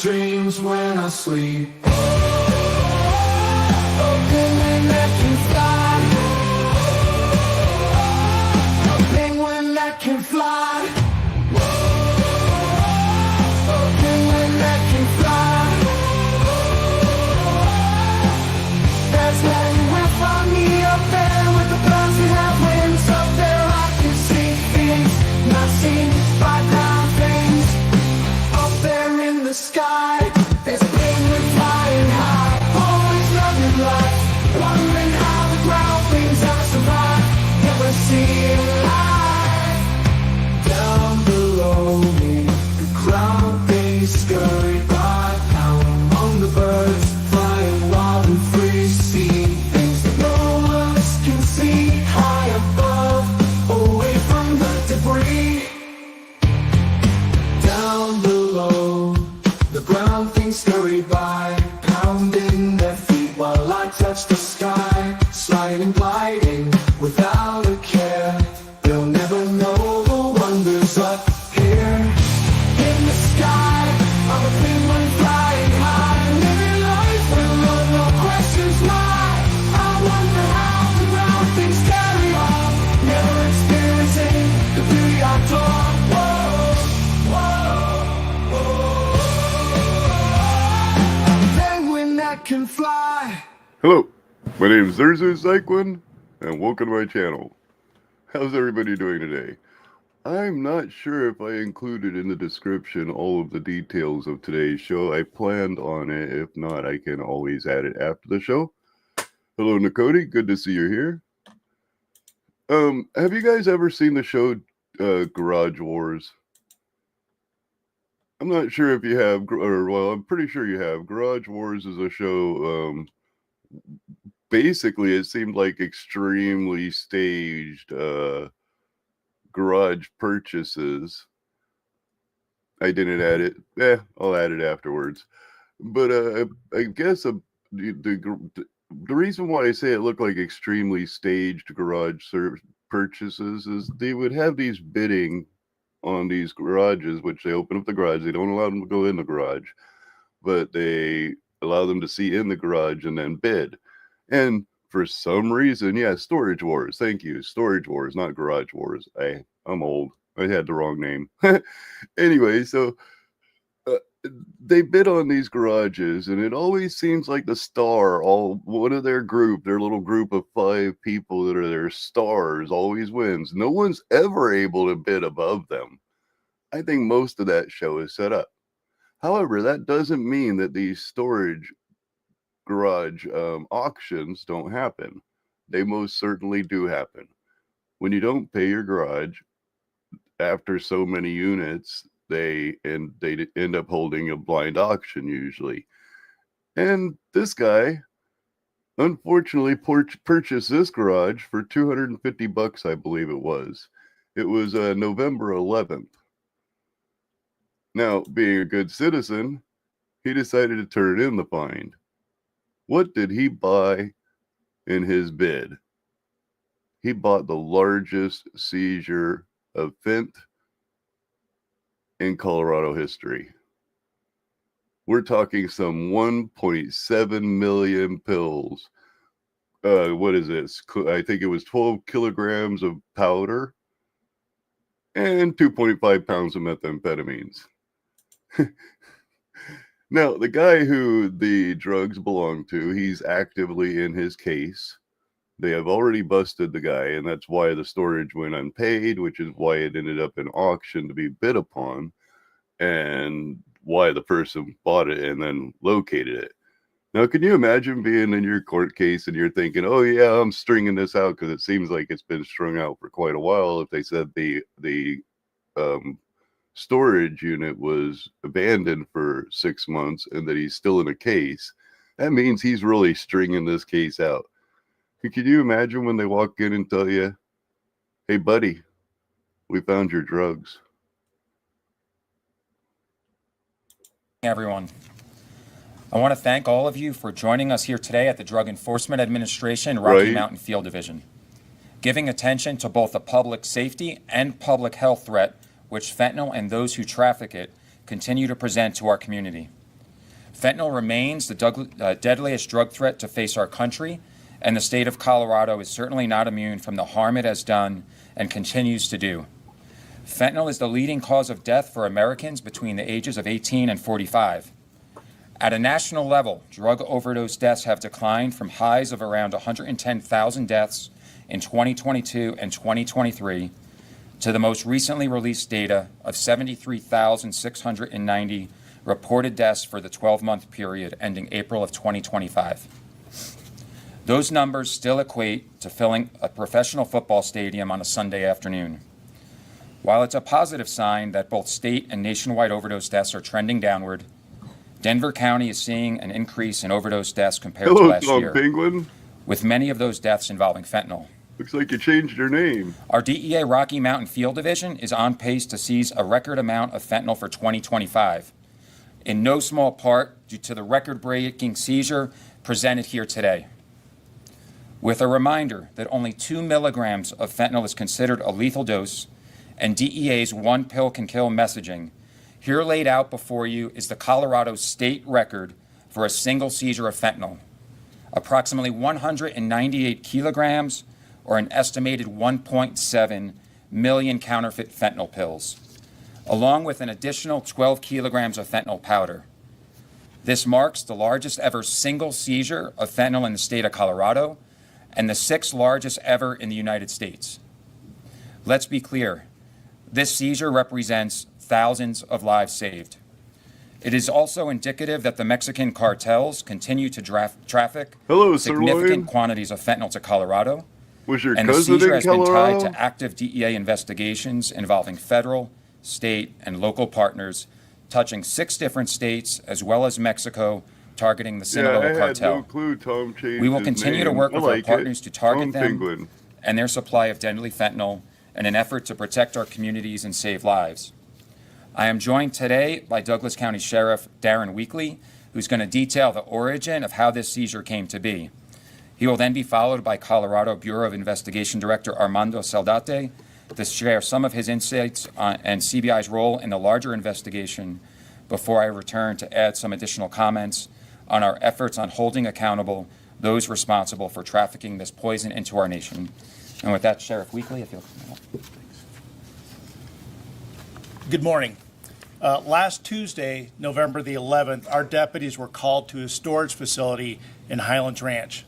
dreams when I sleep. A penguin that can fly. A penguin that can fly. A penguin that can fly. That's where you will find me, up there with the birds that have wings. Up there I can see things not seen by ground things. Up there in the sky, there's a penguin flying high, always loving life, wondering how the ground things ever survive. Never see it live. Down below me, the ground things scurry by, down among the birds, flying wild and free, seeing things that no one else can see. High above, away from the debris. Down below, the ground things scurry by, pounding their feet while I touch the sky, sliding, gliding, without a care. They'll never know the wonders up here. In the sky, I'm a penguin flying high, living life with no questions why. I wonder how the ground things carry on, never experiencing the beauty I adore. Can fly. Hello, my name is Seizure and welcome to my channel. How's everybody doing today? I'm not sure if I included in the description all of the details of today's show. I planned on it. If not, I can always add it after the show. Hello, Nakoti. Good to see you here. Have you guys ever seen the show Garage Wars? I'm not sure if you have, or well, I'm pretty sure you have. Garage Wars is a show, basically it seemed like extremely staged garage purchases. I didn't add it. I'll add it afterwards. But I guess the reason why I say it looked like extremely staged garage purchases is they would have these bidding on these garages, which they open up the garage. They don't allow them to go in the garage, but they allow them to see in the garage and then bid. And for some reason, yeah, Storage Wars. Thank you. Storage Wars, not Garage Wars. I'm old. I had the wrong name. Anyway, so they bid on these garages, and it always seems like the star, one of their little group of 5 people that are their stars, always wins. No one's ever able to bid above them. I think most of that show is set up. However, that doesn't mean that these storage garage auctions don't happen. They most certainly do happen. When you don't pay your garage after so many units, they end up holding a blind auction usually. And this guy unfortunately purchased this garage for $250, I believe it was. It was November 11th. Now, being a good citizen, he decided to turn in the find. What did he buy in his bid? He bought the largest seizure of fentanyl in Colorado history. We're talking some 1.7 million pills. What is this? I think it was 12 kilograms of powder and 2.5 pounds of methamphetamines. Now, the guy who the drugs belong to, he's actively in his case. They have already busted the guy, and that's why the storage went unpaid, which is why it ended up in auction to be bid upon, and why the person bought it and then located it. Now, can you imagine being in your court case and you're thinking, oh yeah, I'm stringing this out because it seems like it's been strung out for quite a while. If they said the storage unit was abandoned for 6 months and that he's still in a case, that means he's really stringing this case out. Can you imagine when they walk in and tell you, hey buddy, we found your drugs? Everyone, I want to thank all of you for joining us here today at the Drug Enforcement Administration Rocky Mountain Field Division, giving attention to both the public safety and public health threat which fentanyl and those who traffic it continue to present to our community. Fentanyl remains the deadliest drug threat to face our country, and the state of Colorado is certainly not immune from the harm it has done and continues to do. Fentanyl is the leading cause of death for Americans between the ages of 18 and 45. At a national level, drug overdose deaths have declined from highs of around 110,000 deaths in 2022 and 2023 to the most recently released data of 73,690 reported deaths for the 12-month period ending April of 2025. Those numbers still equate to filling a professional football stadium on a Sunday afternoon. While it's a positive sign that both state and nationwide overdose deaths are trending downward, Denver County is seeing an increase in overdose deaths compared to last year, Penguin. with many of those deaths involving fentanyl. Looks like you changed your name. Our DEA Rocky Mountain Field Division is on pace to seize a record amount of fentanyl for 2025, in no small part due to the record-breaking seizure presented here today. With a reminder that only 2 milligrams of fentanyl is considered a lethal dose, and DEA's one pill can kill messaging, here laid out before you is the Colorado state record for a single seizure of fentanyl. Approximately 198 kilograms, or an estimated 1.7 million counterfeit fentanyl pills, along with an additional 12 kilograms of fentanyl powder. This marks the largest ever single seizure of fentanyl in the state of Colorado and the 6th largest ever in the United States. Let's be clear, this seizure represents thousands of lives saved. It is also indicative that the Mexican cartels continue to traffic significant quantities of fentanyl to Colorado, Was your and the cousin seizure in has been Colorado? tied to active DEA investigations involving federal, state, and local partners touching 6 different states as well as Mexico, targeting the Sinaloa cartel. No clue Tom changed We will his continue to name. work I with like our partners it. to target Tom them Penguin. and their supply of deadly fentanyl in an effort to protect our communities and save lives. I am joined today by Douglas County Sheriff Darren Weekly, who's going to detail the origin of how this seizure came to be. He will then be followed by Colorado Bureau of Investigation Director Armando Saldate to share some of his insights on, and CBI's role in the larger investigation before I return to add some additional comments on our efforts on holding accountable those responsible for trafficking this poison into our nation. And with that, Sheriff Weekly, if you'll come up. Good morning. Last Tuesday, November the 11th, our deputies were called to a storage facility in Highlands Ranch.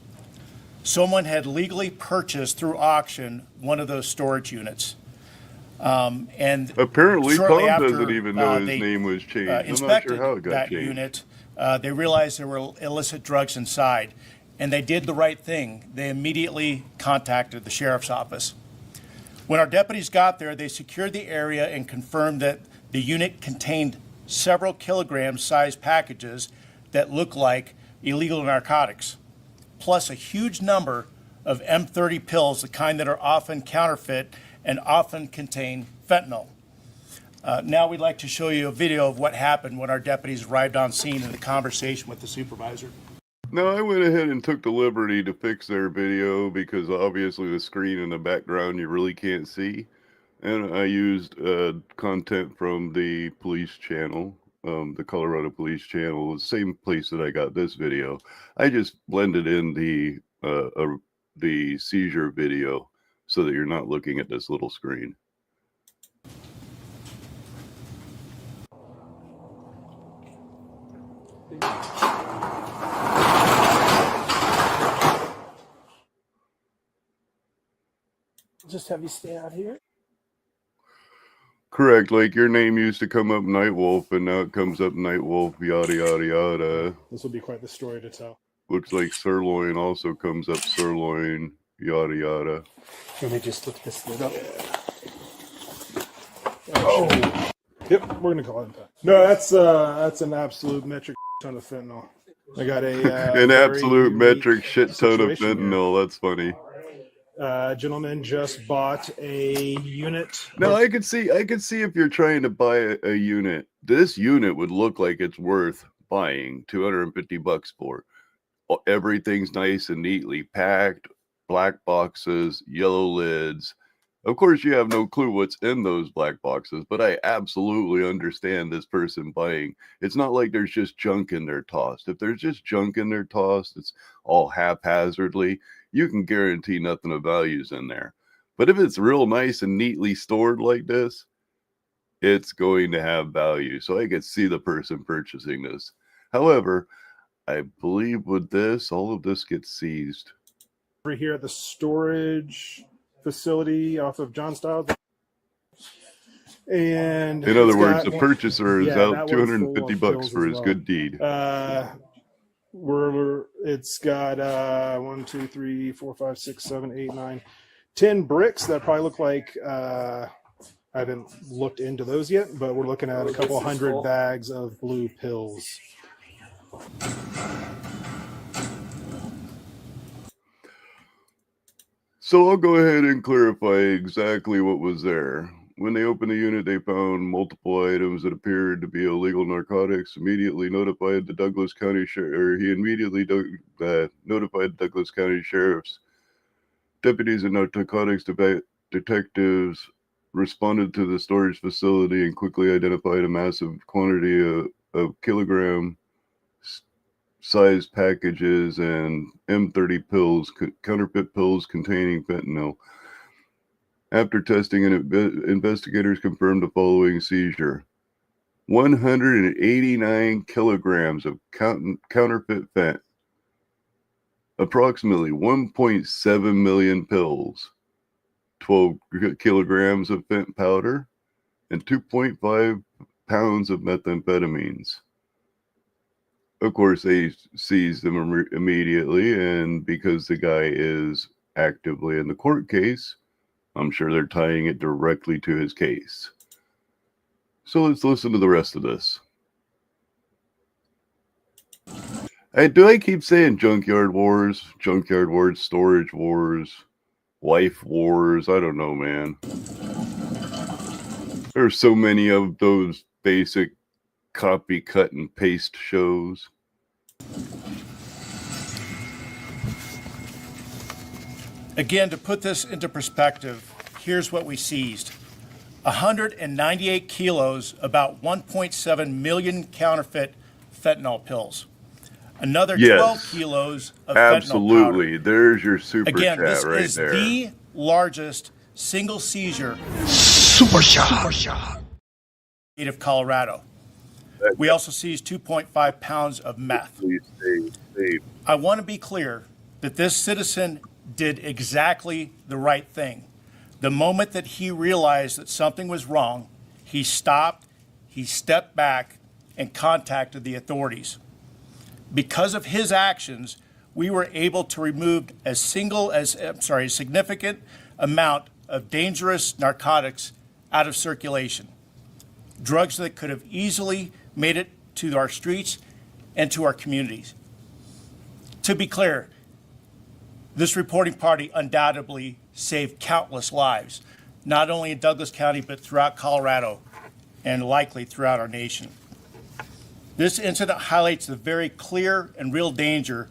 Someone had legally purchased through auction one of those storage units. And Apparently, shortly Tom doesn't after, even know his they, name was changed. I'm not inspected sure how it got that changed. unit, they realized there were illicit drugs inside, and they did the right thing. They immediately contacted the sheriff's office. When our deputies got there, they secured the area and confirmed that the unit contained several kilogram-sized packages that looked like illegal narcotics, plus a huge number of M30 pills, the kind that are often counterfeit and often contain fentanyl. Now we'd like to show you a video of what happened when our deputies arrived on scene in the conversation with the supervisor. No, I went ahead and took the liberty to fix their video because obviously the screen in the background you really can't see. And I used content from the police channel, the Colorado Police Channel, the same place that I got this video. I just blended in the seizure video so that you're not looking at this little screen. Just have you stay out here. Correct. Like your name used to come up Nightwolf, and now it comes up Nightwolf, yada, yada, yada. This will be quite the story to tell. Looks like Sirloin also comes up Sirloin, yada, yada. Let me just lift this lid up. Oh. Yep, we're going to call it that. No, that's an absolute metric ton of fentanyl. I got a an absolute metric shit ton of situation fentanyl. That's funny. Gentleman just bought a unit. Now I could see if you're trying to buy a unit, this unit would look like it's worth buying $250 for. Everything's nice and neatly packed, black boxes, yellow lids, Of course, you have no clue what's in those black boxes, but I absolutely understand this person buying. It's not like there's just junk in there tossed. If there's just junk in there tossed, it's all haphazardly, you can guarantee nothing of value's in there. But if it's real nice and neatly stored like this, it's going to have value. So I could see the person purchasing this. However, I believe with this, all of this gets seized. Over here at the storage facility off of John Stiles. And in other words, the purchaser is out that one's full $250 of bucks pills for as his well. good deed. It's got 1, 2, 3, 4, 5, 6, 7, 8, 9, 10 bricks that probably look like I haven't looked into those yet, but we're looking at a couple hundred bags of blue pills. So I'll go ahead and clarify exactly what was there. When they opened the unit, they found multiple items that appeared to be illegal narcotics. Immediately notified the Douglas County Sheriff, he immediately notified Douglas County Sheriff's Deputies and Narcotics Detectives responded to the storage facility and quickly identified a massive quantity of kilogram sized packages and M30 pills, counterfeit pills containing fentanyl. After testing, investigators confirmed the following seizure: 189 kilograms of counterfeit fent, approximately 1.7 million pills, 12 kilograms of fent powder, and 2.5 pounds of methamphetamines. Of course, they seized them immediately, and because the guy is actively in the court case, I'm sure they're tying it directly to his case. So let's listen to the rest of this. Hey, do I keep saying junkyard wars, storage wars, wife wars? I don't know, man. There's so many of those basic copy, cut, and paste shows. Again, to put this into perspective, here's what we seized. 198 kilos, about 1.7 million counterfeit fentanyl pills. Another 12 kilos of absolutely. fentanyl powder. There's your super Again, chat this right is there. the largest single seizure Super shot. of Colorado. We also seized 2.5 pounds of meth. Please stay. I want to be clear that this citizen did exactly the right thing. The moment that he realized that something was wrong, he stopped, he stepped back, and contacted the authorities. Because of his actions, we were able to remove a significant amount of dangerous narcotics out of circulation. Drugs that could have easily made it to our streets and to our communities. To be clear, this reporting party undoubtedly saved countless lives, not only in Douglas County, but throughout Colorado and likely throughout our nation. This incident highlights the very clear and real danger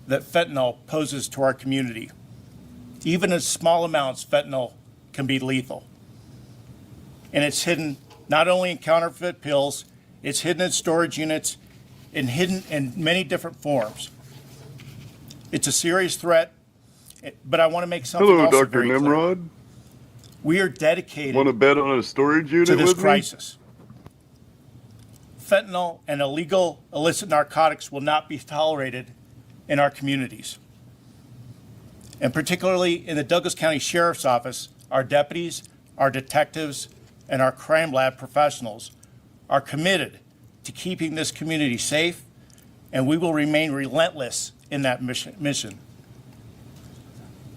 that fentanyl poses to our community. Even in small amounts, fentanyl can be lethal. And it's hidden not only in counterfeit pills, it's hidden in storage units and hidden in many different forms. It's a serious threat, but I want to make something Hello, also Dr. very clear. Nimrod. We are dedicated Want to bet on a storage unit to this with me? crisis. Fentanyl and illegal illicit narcotics will not be tolerated in our communities. And particularly in the Douglas County Sheriff's Office, our deputies, our detectives, and our crime lab professionals are committed to keeping this community safe, and we will remain relentless in that mission.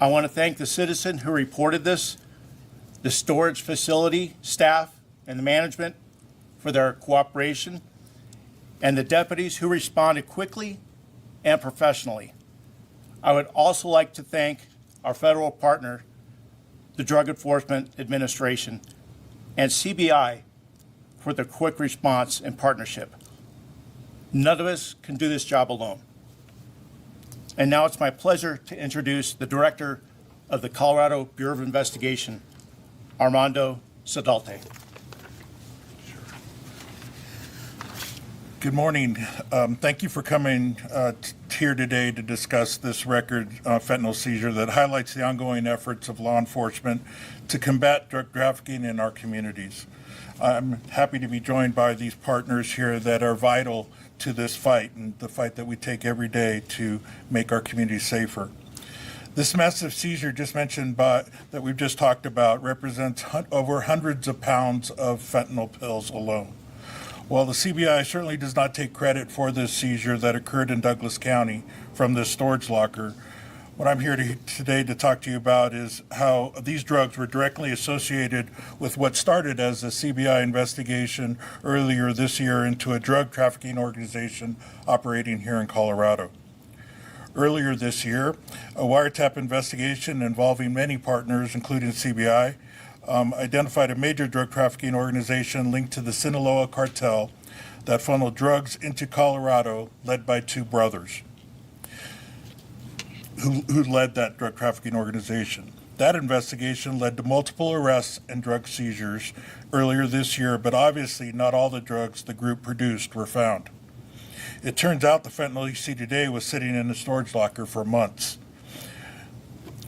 I want to thank the citizen who reported this, the storage facility staff and the management for their cooperation, and the deputies who responded quickly and professionally. I would also like to thank our federal partner, the Drug Enforcement Administration, and CBI for their quick response and partnership. None of us can do this job alone. And now it's my pleasure to introduce the Director of the Colorado Bureau of Investigation, Armando Sedalte. Good morning. Thank you for coming here today to discuss this record fentanyl seizure that highlights the ongoing efforts of law enforcement to combat drug trafficking in our communities. I'm happy to be joined by these partners here that are vital to this fight and the fight that we take every day to make our communities safer. This massive seizure just mentioned that we've just talked about represents over hundreds of pounds of fentanyl pills alone. While the CBI certainly does not take credit for this seizure that occurred in Douglas County from this storage locker, what I'm here today to talk to you about is how these drugs were directly associated with what started as a CBI investigation earlier this year into a drug trafficking organization operating here in Colorado. Earlier this year, a wiretap investigation involving many partners, including CBI, identified a major drug trafficking organization linked to the Sinaloa cartel that funneled drugs into Colorado, led by two brothers who led that drug trafficking organization. That investigation led to multiple arrests and drug seizures earlier this year, but obviously not all the drugs the group produced were found. It turns out the fentanyl you see today was sitting in a storage locker for months.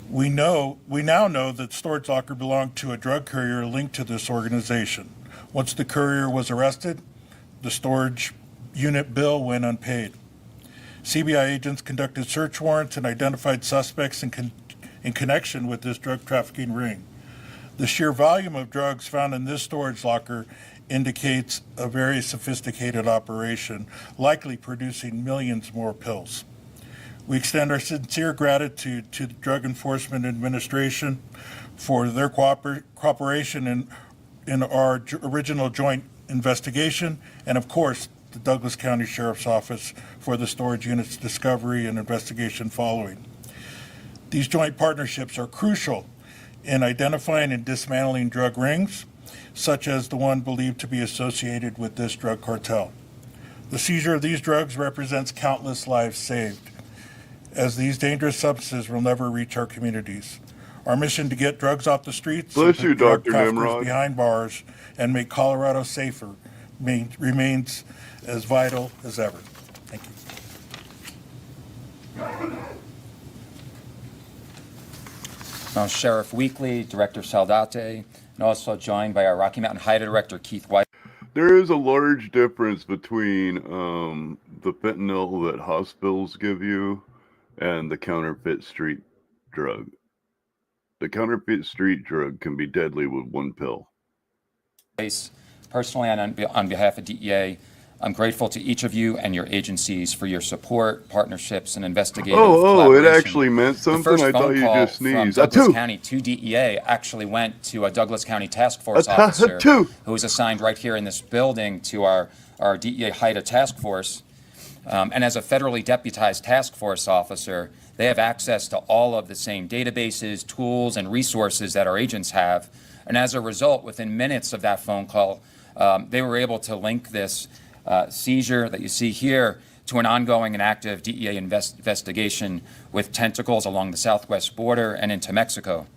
We now know that storage locker belonged to a drug courier linked to this organization. Once the courier was arrested, the storage unit bill went unpaid. CBI agents conducted search warrants and identified suspects in connection with this drug trafficking ring. The sheer volume of drugs found in this storage locker indicates a very sophisticated operation, likely producing millions more pills. We extend our sincere gratitude to the Drug Enforcement Administration for their cooperation in our original joint investigation, and of course, the Douglas County Sheriff's Office for the storage unit's discovery and investigation following. These joint partnerships are crucial in identifying and dismantling drug rings, such as the one believed to be associated with this drug cartel. The seizure of these drugs represents countless lives saved, as these dangerous substances will never reach our communities. Our mission to get drugs off the streets, Bless you, drug Dr. traffickers Nimrod. behind bars, and make Colorado safer remains as vital as ever. Thank you. Now, Sheriff Weekly, Director Saldate, and also joined by our Rocky Mountain High Director Keith White. There is a large difference between the fentanyl that hospitals give you and the counterfeit street drug. The counterfeit street drug can be deadly with one pill. Personally, on behalf of DEA, I'm grateful to each of you and your agencies for your support, partnerships, and investigative it collaboration. actually meant something? The first I thought phone you call just from sneezed. Douglas County to DEA actually went to a Douglas County task force officer who was assigned right here in this building to our DEA HIDA task force. And as a federally deputized task force officer, they have access to all of the same databases, tools, and resources that our agents have. And as a result, within minutes of that phone call, they were able to link this seizure that you see here to an ongoing and active DEA investigation with tentacles along the southwest border and into Mexico.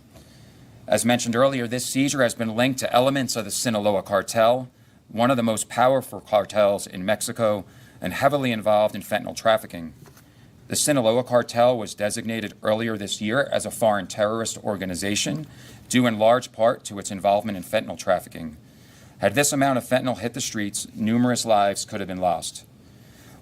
As mentioned earlier, this seizure has been linked to elements of the Sinaloa cartel, one of the most powerful cartels in Mexico and heavily involved in fentanyl trafficking. The Sinaloa cartel was designated earlier this year as a foreign terrorist organization, due in large part to its involvement in fentanyl trafficking. Had this amount of fentanyl hit the streets, numerous lives could have been lost.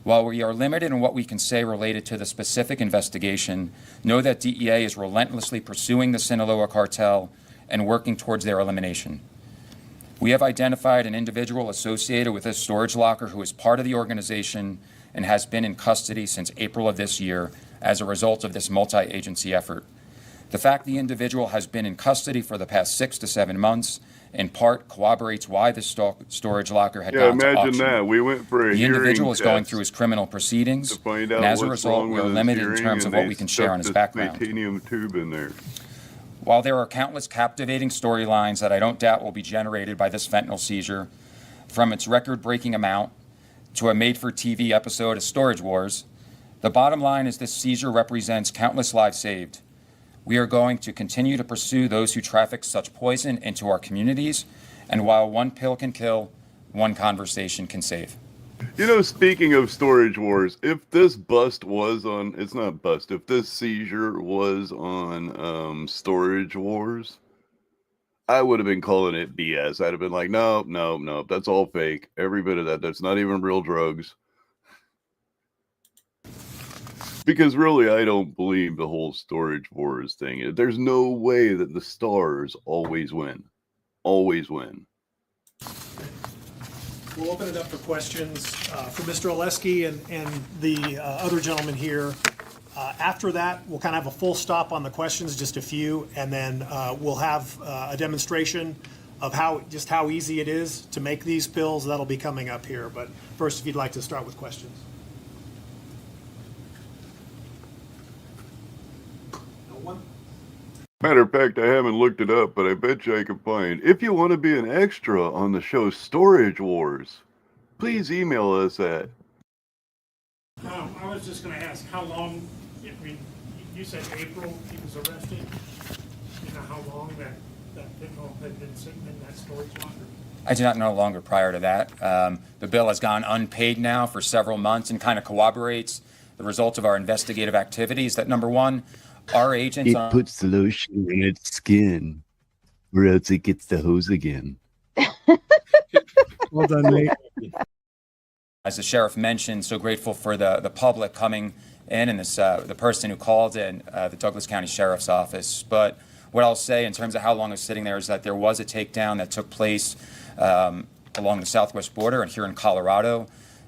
While we are limited in what we can say related to the specific investigation, know that DEA is relentlessly pursuing the Sinaloa cartel and working towards their elimination. We have identified an individual associated with this storage locker who is part of the organization and has been in custody since April of this year as a result of this multi-agency effort. The fact the individual has been in custody for the past 6 to 7 months in part corroborates why the storage locker had gone to auction. Imagine that. We went for a The hearing individual is going test through his criminal proceedings, to find and out as a what's result, wrong we are with his limited in hearing, terms of and what they we can share on his stuffed background. this titanium tube in there. While there are countless captivating storylines that I don't doubt will be generated by this fentanyl seizure, from its record-breaking amount to a made-for-TV episode of Storage Wars, the bottom line is this seizure represents countless lives saved. We are going to continue to pursue those who traffic such poison into our communities. And while one pill can kill, one conversation can save. You know, speaking of storage wars, if this bust was on, it's not bust, if this seizure was on storage wars, I would have been calling it BS. I'd have been like, no, no, no, that's all fake. Every bit of that, that's not even real drugs. Because really, I don't believe the whole storage wars thing. There's no way that the stars always win. Always win. We'll open it up for questions for Mr. Oleski and the other gentleman here. After that, we'll kind of have a full stop on the questions, just a few, and then we'll have a demonstration of how easy it is to make these pills. That'll be coming up here. But first, if you'd like to start with questions. No one? Matter of fact, I haven't looked it up, but I bet you I can find. If you want to be an extra on the show Storage Wars, please email us at. I was just going to ask, how long, I mean, you said April he was arrested. You know how long that fentanyl had been sitting in that storage locker? I do not know longer prior to that. The bill has gone unpaid now for several months and kind of corroborates the results of our investigative activities. That number one, our agents. It puts the lotion in its skin, or else it gets the hose again. Well done, Nate. As the sheriff mentioned, so grateful for the public coming in and this the person who called in, the Douglas County Sheriff's Office. But what I'll say in terms of how long it was sitting there is that there was a takedown that took place along the southwest border and here in Colorado.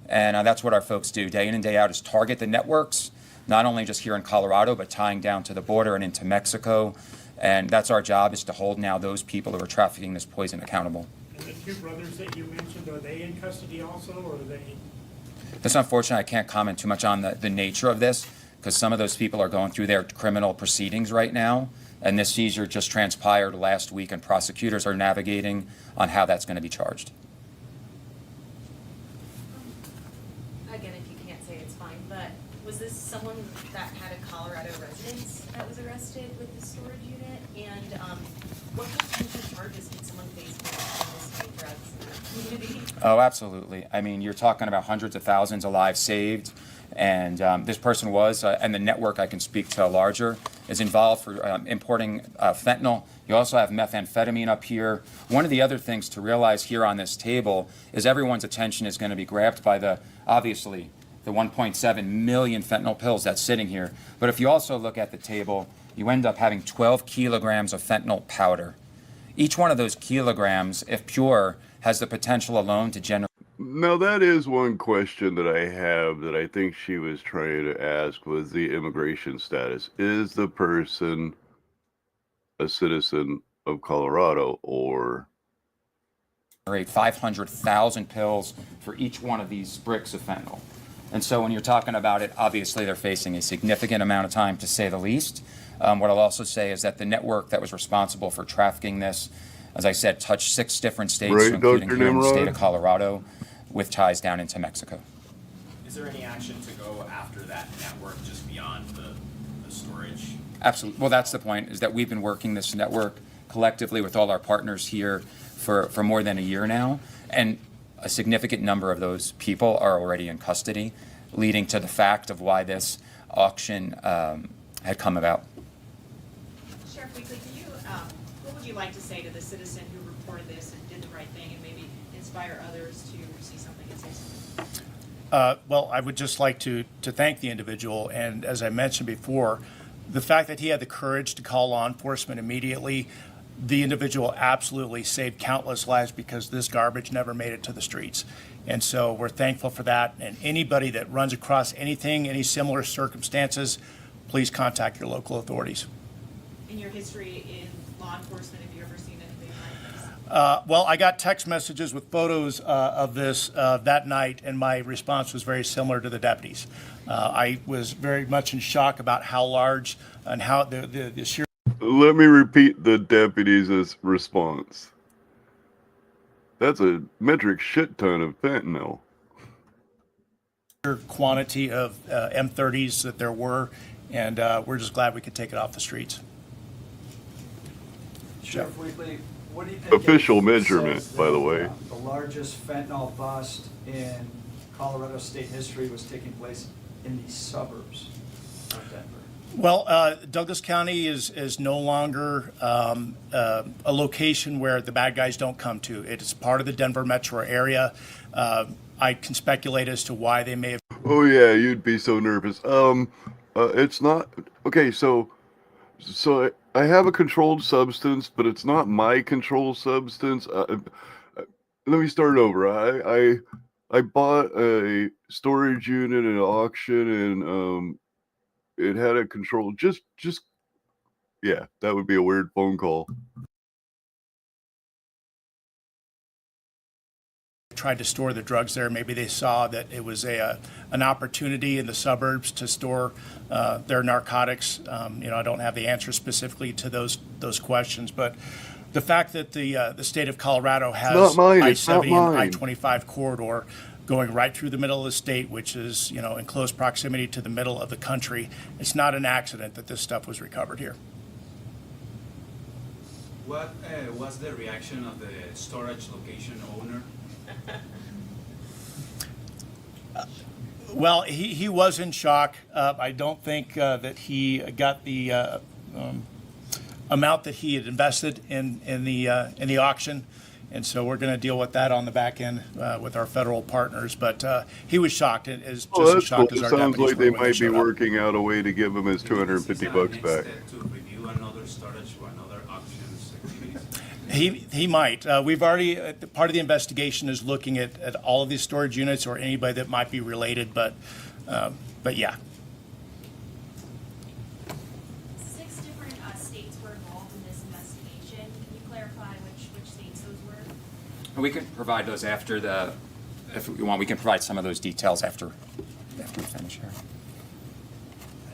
And that's what our folks do day in and day out, is target the networks, not only just here in Colorado, but tying down to the border and into Mexico. And that's our job, is to hold now those people who are trafficking this poison accountable. And the two brothers that you mentioned, are they in custody also, or are they? That's unfortunate. I can't comment too much on the nature of this, because some of those people are going through their criminal proceedings right now. And this seizure just transpired last week, and prosecutors are navigating on how that's going to be charged. Again, if you can't say, it's fine, but was this someone that had a Colorado residence that was arrested with the storage unit? And what potential charges could someone face for this drugs in the community? Oh, absolutely. I mean, you're talking about hundreds of thousands of lives saved. And this person was, and the network I can speak to larger, is involved for importing fentanyl. You also have methamphetamine up here. One of the other things to realize here on this table is everyone's attention is going to be grabbed by obviously, the 1.7 million fentanyl pills that's sitting here. But if you also look at the table, you end up having 12 kilograms of fentanyl powder. Each one of those kilograms, if pure, has the potential alone to generate. Now, that is one question that I have that I think she was trying to ask, was the immigration status. Is the person a citizen of Colorado, or 500,000 pills for each one of these bricks of fentanyl? And so when you're talking about it, obviously they're facing a significant amount of time, to say the least. What I'll also say is that the network that was responsible for trafficking this, as I said, touched 6 different states, right, including Dr. here in the Nimrod? state of Colorado, with ties down into Mexico. Is there any action to go after that network just beyond the storage? Absolutely. Well, that's the point, is that we've been working this network collectively with all our partners here for more than a year now. And a significant number of those people are already in custody, leading to the fact of why this auction had come about. Sheriff Weekly, what would you like to say to the citizen who reported this and did the right thing, and maybe inspire others to see something and say something? Well, I would just like to thank the individual, and as I mentioned before, the fact that he had the courage to call law enforcement immediately. The individual absolutely saved countless lives, because this garbage never made it to the streets. And so we're thankful for that. And anybody that runs across anything, any similar circumstances, please contact your local authorities. In your history in law enforcement, have you ever seen anything like this? Well, I got text messages with photos of this that night, and my response was very similar to the deputies. I was very much in shock about how large and how the sheer. Let me repeat the deputies' response. That's a metric shit ton of fentanyl. Quantity of M30s that there were, and we're just glad we could take it off the streets. Sheriff Weekly, what do you think? Official it measurement, says by the that, way. The largest fentanyl bust in Colorado state history was taking place in the suburbs of Denver. Well, Douglas County is no longer a location where the bad guys don't come to. It is part of the Denver metro area. I can speculate as to why they may have. Oh yeah, you'd be so nervous. It's not okay. So I have a controlled substance, but it's not my controlled substance. Let me start over. I bought a storage unit at an auction, and it had a control. Just yeah, that would be a weird phone call. Tried to store the drugs there. Maybe they saw that it was an opportunity in the suburbs to store their narcotics. I don't have the answer specifically to those questions, but the fact that the state of Colorado has I-70 and I-25 corridor going right through the middle of the state, which is in close proximity to the middle of the country, it's not an accident that this stuff was recovered here. What was the reaction of the storage location owner? Well, he was in shock. I don't think that he got the amount that he had invested in the auction, and so we're going to deal with that on the back end with our federal partners. But he was shocked, as just as shocked as our Sounds deputies like they were when might be showed up. working out a way to give him his $250 back. To review another storage or another auctions activities? He might. We've already, part of the investigation is looking at all of these storage units or anybody that might be related, but yeah. 6 different states were involved in this investigation. Can you clarify which states those were? And we can provide those after if you want, we can provide some of those details after we finish here.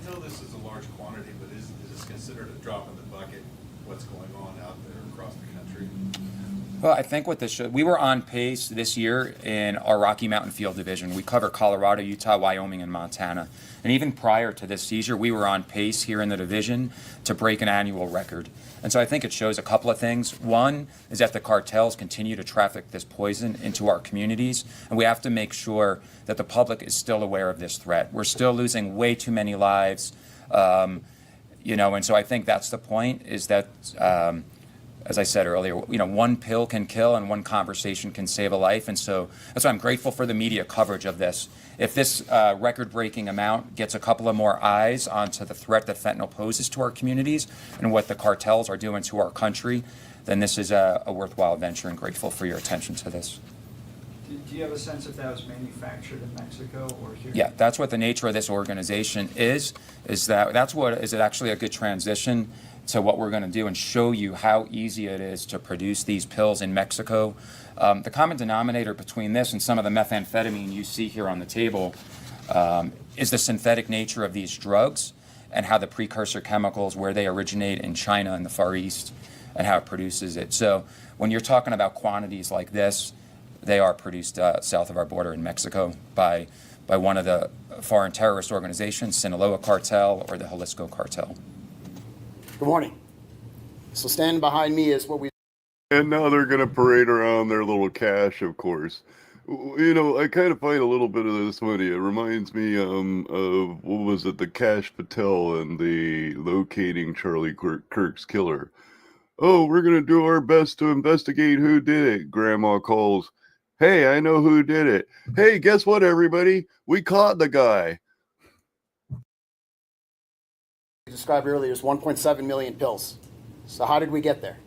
I know this is a large quantity, but is this considered a drop in the bucket, what's going on out there across the country? Well, I think what this should, we were on pace this year in our Rocky Mountain Field Division. We cover Colorado, Utah, Wyoming, and Montana. And even prior to this seizure, we were on pace here in the division to break an annual record. And so I think it shows a couple of things. One is that the cartels continue to traffic this poison into our communities, and we have to make sure that the public is still aware of this threat. We're still losing way too many lives, and so I think that's the point, is that as I said earlier, one pill can kill and one conversation can save a life. And so that's why I'm grateful for the media coverage of this. If this record-breaking amount gets a couple of more eyes onto the threat that fentanyl poses to our communities and what the cartels are doing to our country, then this is a worthwhile venture, and grateful for your attention to this. Do you have a sense if that was manufactured in Mexico or here? Yeah, that's what the nature of this organization is actually a good transition to what we're going to do and show you how easy it is to produce these pills in Mexico. The common denominator between this and some of the methamphetamine you see here on the table is the synthetic nature of these drugs and how the precursor chemicals, where they originate in China and the Far East, and how it produces it. So when you're talking about quantities like this, they are produced south of our border in Mexico by one of the foreign terrorist organizations, Sinaloa Cartel or the Jalisco Cartel. Good morning. So standing behind me is what we... And now they're going to parade around their little cache, of course. I kind of find a little bit of this funny. It reminds me of, what was it, the Cash Patel and the locating Charlie Kirk's killer. Oh, we're going to do our best to investigate who did it, Grandma calls. Hey, I know who did it. Hey, guess what, everybody? We caught the guy. described earlier as 1.7 million pills. So how did we get there?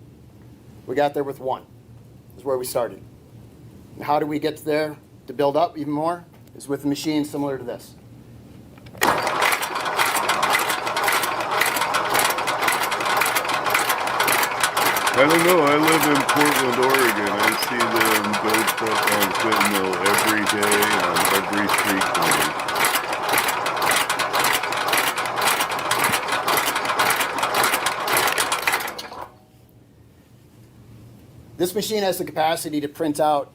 We got there with one. Is where we started. And how did we get there to build up even more? Is with a machine similar to this. I don't know. I live in Portland, Oregon. I see them doped up on fentanyl every day on every street corner. This machine has the capacity to print out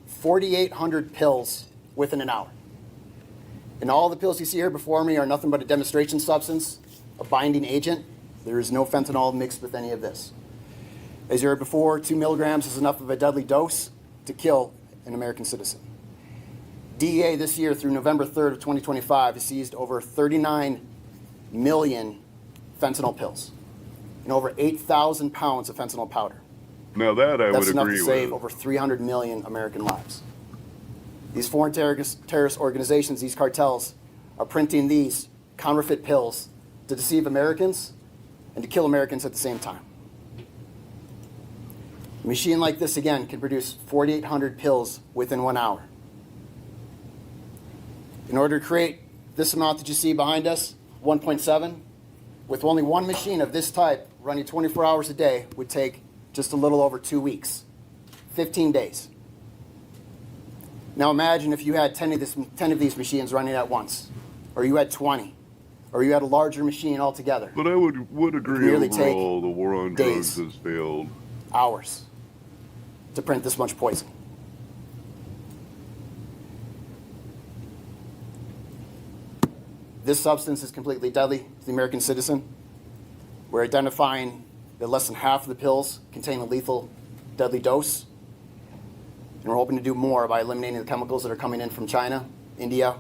4,800 pills within an hour. And all the pills you see here before me are nothing but a demonstration substance, a binding agent. There is no fentanyl mixed with any of this. As you heard before, 2 milligrams is enough of a deadly dose to kill an American citizen. DEA this year through November 3rd of 2025 has seized over 39 million fentanyl pills and over 8,000 pounds of fentanyl powder. Now that I That's would enough agree to save with. over 300 million American lives. These foreign terrorist organizations, these cartels, are printing these counterfeit pills to deceive Americans and to kill Americans at the same time. A machine like this, again, can produce 4,800 pills within 1 hour. In order to create this amount that you see behind us, 1.7, with only one machine of this type running 24 hours a day would take just a little over 2 weeks, 15 days. Now imagine if you had 10 of these machines running at once, or you had 20, or you had a larger machine altogether. But I would agree nearly take overall the war on days. drugs has failed. Hours to print this much poison. This substance is completely deadly to the American citizen. We're identifying that less than half of the pills contain a lethal, deadly dose. And we're hoping to do more by eliminating the chemicals that are coming in from China, India,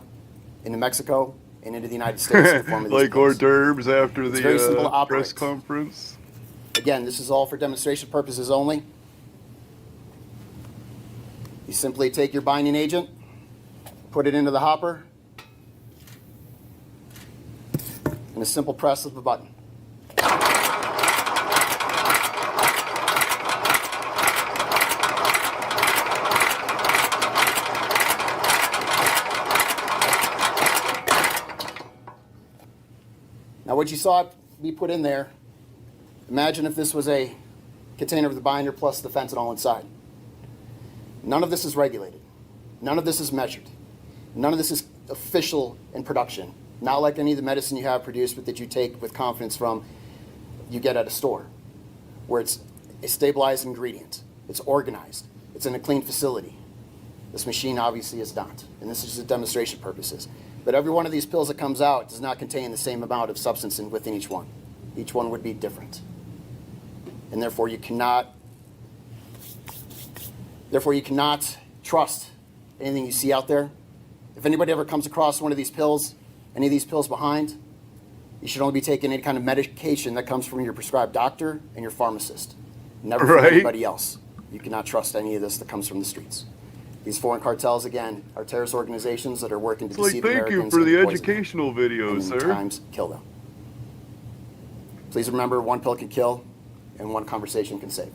into Mexico, and into the United States in the form of these Like pills. hors d'oeuvres after It's very simple to the operate. press conference. Again, this is all for demonstration purposes only. You simply take your binding agent, put it into the hopper, and a simple press of a button. Now what you saw be put in there, imagine if this was a container of the binder plus the fentanyl inside. None of this is regulated. None of this is measured. None of this is official in production. Not like any of the medicine you have produced, but that you take with confidence from, you get at a store, where it's a stabilized ingredient. It's organized. It's in a clean facility. This machine obviously is not, and this is just demonstration purposes. But every one of these pills that comes out does not contain the same amount of substance within each one. Each one would be different. And therefore you cannot trust anything you see out there. If anybody ever comes across one of these pills, any of these pills behind, you should only be taking any kind of medication that comes from your prescribed doctor and your pharmacist. Never from anybody else. You cannot trust any of this that comes from the streets. These foreign cartels, again, are terrorist organizations that are working to deceive Thank Americans. you for the and poison them, educational videos, and sir. sometimes kill them. Please remember, one pill can kill, and one conversation can save.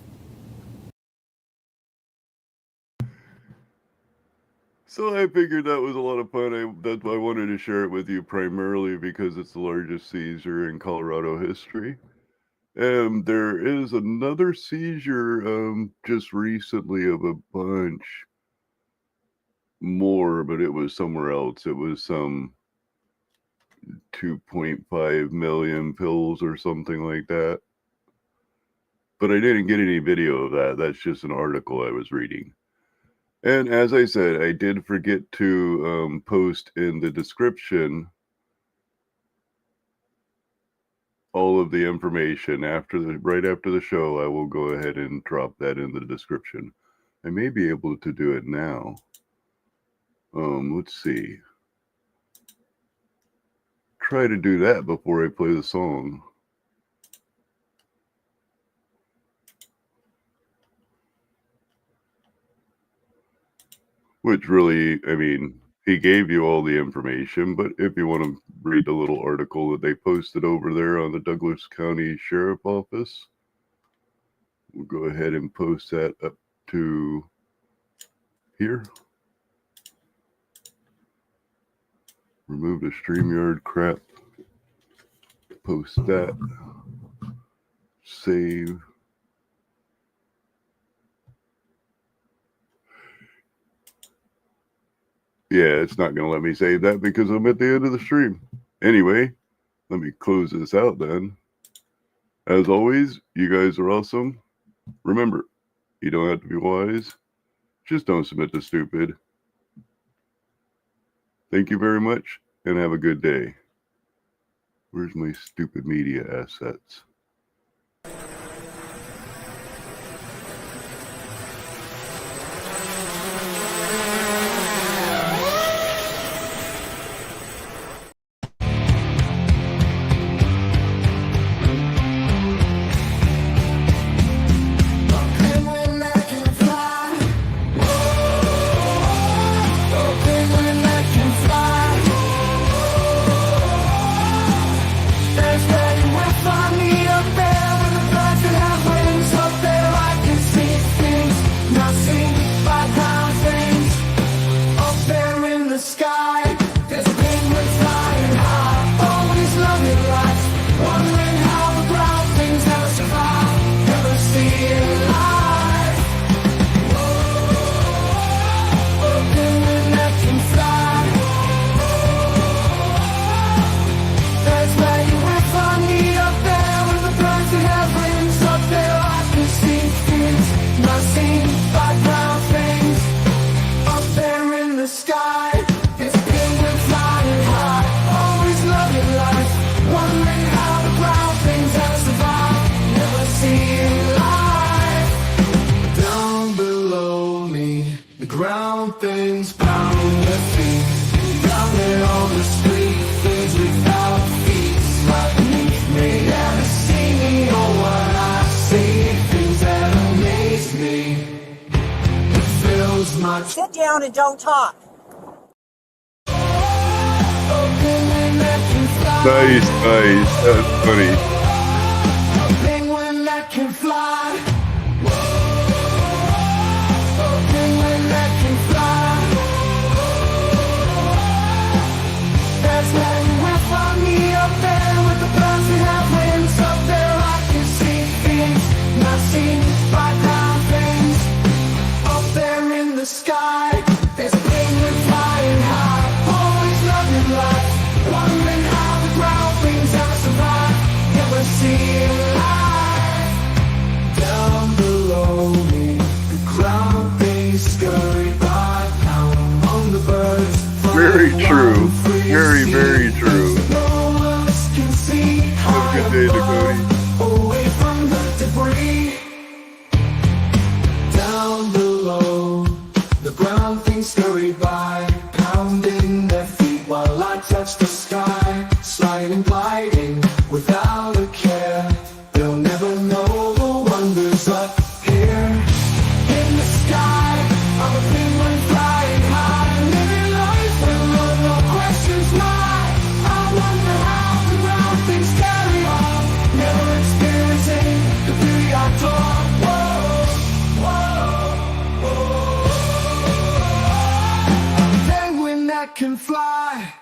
So I figured that was a lot of fun. I wanted to share it with you primarily because it's the largest seizure in Colorado history. And there is another seizure just recently of a bunch more, but it was somewhere else. It was some 2.5 million pills or something like that. But I didn't get any video of that. That's just an article I was reading. And as I said, I did forget to post in the description all of the information right after the show. I will go ahead and drop that in the description. I may be able to do it now. Let's see. Try to do that before I play the song. Which really, I mean, he gave you all the information, but if you want to read the little article that they posted over there on the Douglas County Sheriff Office, we'll go ahead and post that up to here. Remove the StreamYard crap. Post that. Save. Yeah, it's not going to let me save that because I'm at the end of the stream. Anyway, let me close this out then. As always, you guys are awesome. Remember, you don't have to be wise. Just don't submit to stupid. Thank you very much, and have a good day. Where's my stupid media assets? ground things pound their feet. Down there on the street, things without feet slide beneath me. Never see me or what I see, things that amaze me. It fills my Sit down and don't talk. Nice, nice. That's funny. A penguin that can fly. A penguin that can fly. That's when we'll find me up there with the clouds that have wings. Up there I can see things not seen by ground things. Up there in the sky, there's a penguin flying high, always loving life, wondering how the ground things ever survive. Never see it live. Down below me, the ground things scurry by. Now among the birds, Very true. Very, very true. no one else can see. Have a good day, Dakota. Away from the debris. Down below, the brown things scurry by, pounding their feet while I touch the sky, sliding, gliding without a care. They'll never know the wonders up here in the sky. I'm a penguin flying high, living life with no questions why. I wonder how the ground things carry on, never experiencing the beauty I thought. Whoa, whoa, whoa. A penguin that can fly.